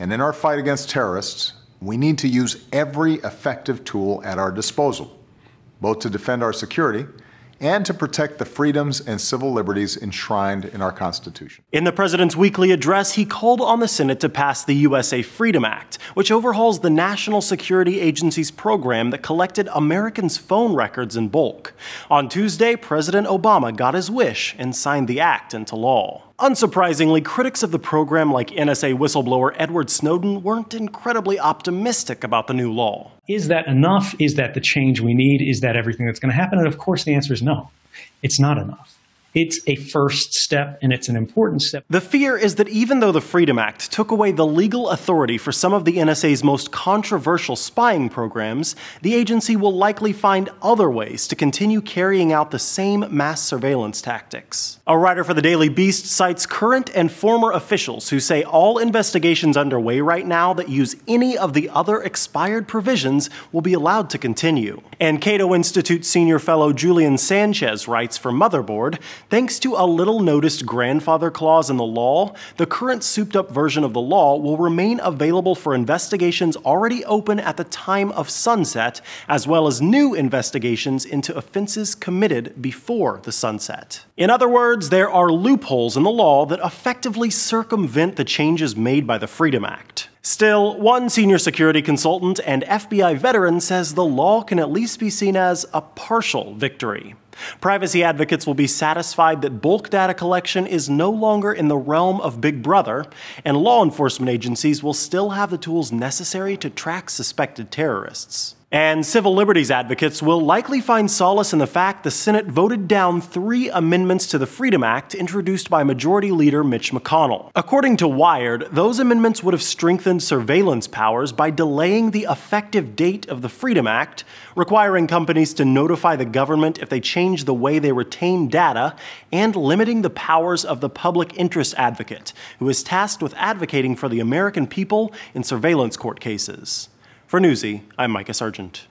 And in our fight against terrorists, we need to use every effective tool at our disposal, both to defend our security and to protect the freedoms and civil liberties enshrined in our Constitution. In the president's weekly address, he called on the Senate to pass the USA Freedom Act, which overhauls the National Security Agency's program that collected Americans' phone records in bulk. On Tuesday, President Obama got his wish and signed the act into law. Unsurprisingly, critics of the program like NSA whistleblower Edward Snowden weren't incredibly optimistic about the new law. Is that enough? Is that the change we need? Is that everything that's going to happen? And of course, the answer is no. It's not enough. It's a first step, and it's an important step. The fear is that even though the Freedom Act took away the legal authority for some of the NSA's most controversial spying programs, the agency will likely find other ways to continue carrying out the same mass surveillance tactics. A writer for the Daily Beast cites current and former officials who say all investigations underway right now that use any of the other expired provisions will be allowed to continue. And Cato Institute senior fellow Julian Sanchez writes for Motherboard, thanks to a little-noticed grandfather clause in the law, the current souped-up version of the law will remain available for investigations already open at the time of sunset, as well as new investigations into offenses committed before the sunset. In other words, there are loopholes in the law that effectively circumvent the changes made by the Freedom Act. Still, one senior security consultant and FBI veteran says the law can at least be seen as a partial victory. Privacy advocates will be satisfied that bulk data collection is no longer in the realm of Big Brother, and law enforcement agencies will still have the tools necessary to track suspected terrorists. And civil liberties advocates will likely find solace in the fact the Senate voted down 3 amendments to the Freedom Act introduced by Majority Leader Mitch McConnell. According to Wired, those amendments would have strengthened surveillance powers by delaying the effective date of the Freedom Act, requiring companies to notify the government if they change the way they retain data, and limiting the powers of the public interest advocate, who is tasked with advocating for the American people in surveillance court cases. For Newsy, I'm Micah Sargent.